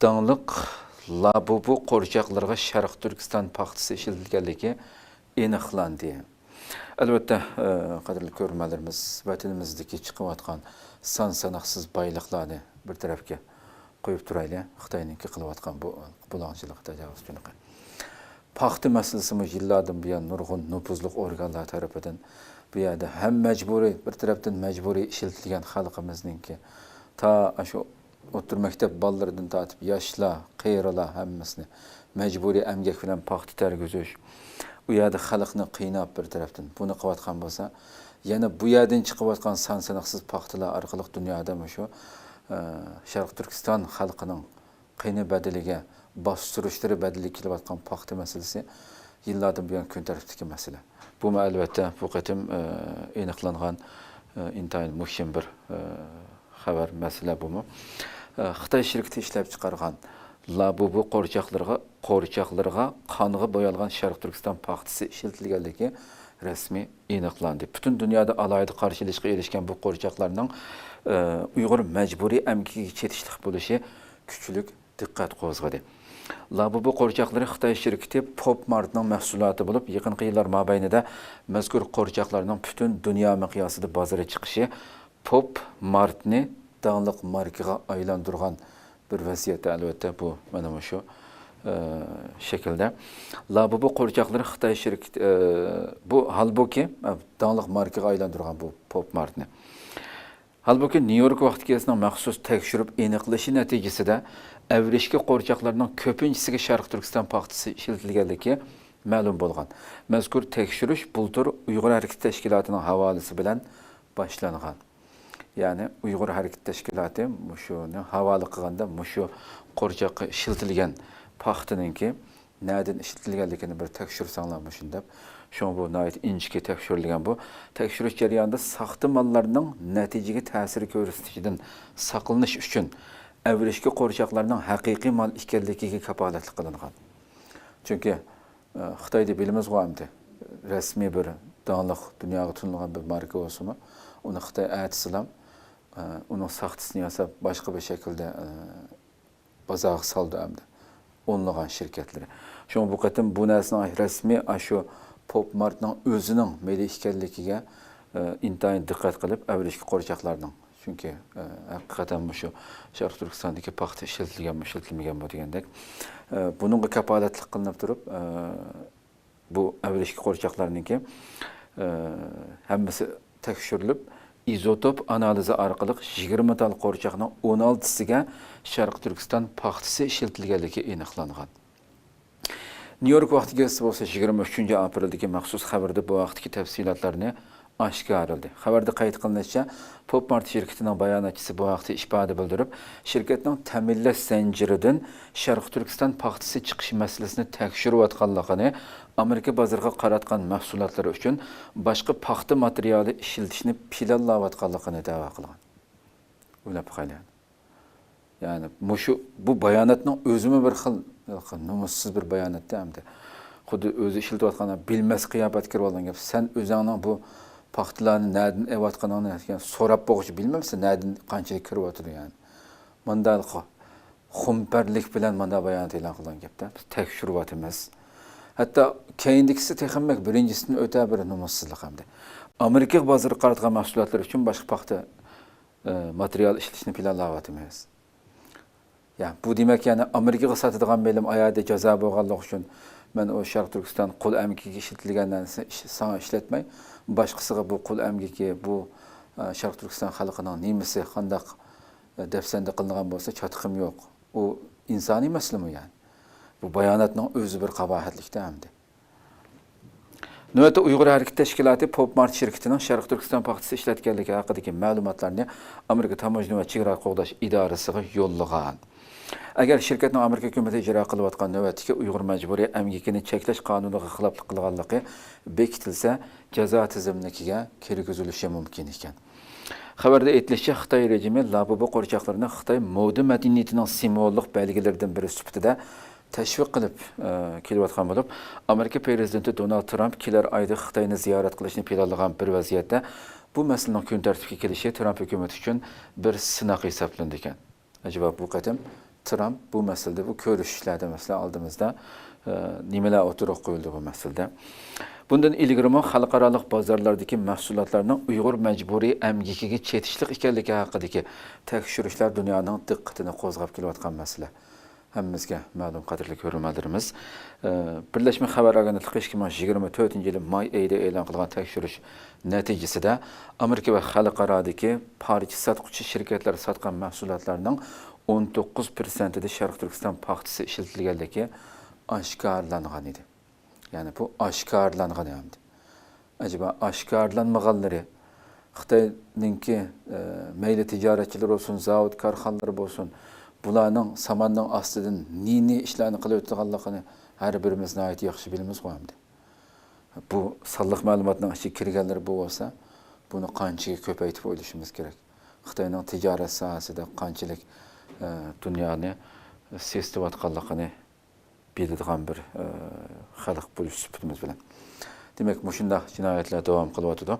dağlıq Labubu qo'rchoqlarga Sharq Turkiston paxtasi ishlatilganligi aniqlandi. Albatta, qadrli ko'ruvchilarimiz, vatanimizdagi chiqayotgan son-sanoqsiz boyliqlarni bir tarafga qo'yib turaylik. Xitoyningki qilayotgan bu bulanchilik tajovuzchilik. Paxta masalasi yillardan buyon nurg'un nufuzli organlar tarafidan bu yerda ham majburiy bir tarafdan majburiy ishlatilgan xalqimizningki ta shu o'tir maktab bolalaridan tortib yoshlar, qiyralar hammasini majburiy emgak bilan paxta targ'izish. Bu yerda xalqni qiynab bir tarafdan buni qilayotgan bo'lsa, yana bu yerdan chiqayotgan son-sanoqsiz paxtalar orqali dunyoda shu Sharq Turkiston xalqining qiyni badaliga bostirishları badali kelayotgan paxta masalasi yillardan buyon kun tartibdagi masala. Bu albatta bu qatim aniqlangan intayin muhim bir xabar masala bu. Xitoy shirkati ishlab chiqargan Labubu qo'rchoqlarga qonga bo'yalgan Sharq Turkiston paxtasi ishlatilganligi rasmiy aniqlandi. Butun dunyoda alohida qarshilikka erishgan bu qo'rchoqlarning Uyg'ur majburiy amkiga chetishlik bo'lishi kuchlik diqqat qo'zg'adi. Labubu qo'rchoqlari Xitoy shirkati Pop Martning mahsuloti bo'lib, yaqinqi yillar mobaynida mazkur qo'rchoqlarning butun dunyo miqyosida bozorga chiqishi Pop Martni dağlıq markaga aylantirgan bir vaziyatda albatta bu mana shu şekilde. Labubu qo'rchoqlari Xitoy shirkati bu halbuki dağlıq markaga aylantirgan bu Pop Martni. Halbuki New York vaqtgesining maxsus tekshirib aniqlashi natijasida avrishki qo'rchoqlarning ko'pinchisiga Sharq Turkiston paxtasi ishlatilganligi ma'lum bo'lgan. Mazkur tekshirish bultur Uyg'ur hareket tashkilotining havolasi bilan boshlangan. Ya'ni Uyg'ur hareket tashkiloti shuni havola qilganda shu qo'rchoqqa ishlatilgan paxtaninki nereden ishlatilganligini bir tekshirsanglar shunda şu bu nait inchki tekshirilgan bu tekshirish jarayonida saxta mallarning natijaga ta'sir ko'rsatishidan saqlanish uchun avrishki qo'rchoqlarning haqiqiy mal ekanligiga kapolatlik qilingan. Chunki Xitoyda bilamiz qo'yamdi. Rasmiy bir dağlıq dunyoga tanilgan bir marka bo'lsa, uni Xitoy aytsalam, uning saxtasini yasab boshqa bir shaklda bozorga soldi hamda o'nlagan shirkatlar. Şu bu qatim bu narsaning rasmiy shu Pop Martning o'zining meli ekanligiga intayin diqqat qilib avrishki qo'rchoqlarning. Chunki haqiqatan shu Sharq Turkistondagi paxta ishlatilmagan bu degandek. Buningga kapolatlik qilinib turib, bu avrishki qo'rchoqlarningki hammasi tekshirilib, izotop analizi orqali 20 tal qo'rchoqning 16siga Sharq Turkiston paxtasi ishlatilganligi aniqlangan. New York vaqtiga bo'lsa 23-aprildagi maxsus xabarda bu vaqtdagi tafsilotlarni oshkor qildi. Xabarda qayd qilinishicha, Pop Mart shirkatining bayonotchisi bu vaqtda ifoda bildirib, shirkatning ta'minlash zanjiridan Sharq Turkiston paxtasi chiqish masalasini tekshirayotganligini, Amerika bozoriga qaratgan mahsulotlar uchun boshqa paxta materiali ishlatishni planlayotganligini da'vo qilgan. O'ylab qo'ying. Ya'ni bu bayonotning o'zimi bir xil numussiz bir bayonotda hamda xuddi o'zi ishlatayotganlar bilmas qiyobat kirib olgan gap. Sen o'zingning bu paxtalarni nereden evatganini so'rab boqchi bilmamsan, nereden qanchalik kirib o'tadi yani. Mundal xumparlik bilan manda bayonot e'lon qilgan gapda biz tekshiryapmiz. Hatto keyindikisi texnik birinchisidan o'ta bir numussizlik hamda. Amerika bozoriga qaratgan mahsulotlar uchun boshqa paxta material ishlatishni planlayapmiz. Yani bu demek yani Amerika'ya satılan benim ayağda ceza boğallık için ben o Sharq Turkiston qul amgiga ishlatilgandan sana ishlatmay, boshqasiga bu qul amgiga bu Sharq Turkiston xalqining nemisi qandaq dafsanda qilingan bo'lsa chatqim yo'q. U insoniy maslimi yani. Bu bayonotning o'zi bir qabohatlikda hamdi. Növbətdə Uyğur Hərəkət Təşkilatı Pop Mart şirkətinin Sharq Turkiston paxtası işlətganligi haqidagi ma'lumotlarni Amerika Tamojna va Chegara qo'g'dash idorasiga yo'llagan. Agar shirkatning Amerika hukumati ijro qilayotgan navbatdagi Uyg'ur majburiy amgikini cheklash qonuniga xiloflik qilganligi bekitilsa, jazo tizimligiga kirgizilishi mumkin ekan. Xabarda aytilishicha, Xitoy rejimi Labubu qo'rchoqlarini Xitoy moda madaniyatining simvollik belgilaridan biri sifatida tashviq qilib kelayotgan bo'lib, Amerika prezidenti Donald Trump kelar oyda Xitoyni ziyorat qilishni planlagan bir vaziyatda bu masalaning kun tartibga kelishi Trump hukumati uchun bir sinoq hisoblanadi ekan. Acaba bu qatim Trump bu meselede, bu görüşlerde mesela aldığımızda nimeler oturuq qoyuldu bu meselede. Bundan ilgirimi xalqaralıq bazarlardaki mahsulotlarning Uyg'ur majburiy emgikiga chetishliq ekanligi haqidagi tekshirishlar dunyoning diqqatini qo'zg'ab kelayotgan masala. Hammamizga ma'lum qadrli ko'ruvchilarimiz, Birleşmiş Xabar Agentligi 2024-yil may oyida e'lon qilgan tekshirish natijasida Amerika va xalqarodagi parcha sotuvchi shirkatlar sotgan mahsulotlarning 19%da Sharq Turkiston paxtasi ishlatilganligi oshkorlangan edi. Yani bu aşkarlanğan hamdi. Acaba aşkarlanmaganları Xitayninki meyli ticaretçiler olsun, zavod karxanalar olsun, bularning samanning ostidan ni ishlarni qilib o'tganligini har birimiz nihoyat yaxshi bilamiz hamdi. Bu sonliq ma'lumotning ichiga kirganlar bu bo'lsa, buni qanchaga ko'paytirib o'ylashimiz kerak. Xitoyning tijorat sohasida qanchalik dunyoni seslayotganligini biladigan bir xalq bo'lish sifatimiz bilan. Demak, mushunda jinoyatlar davom qilyapti.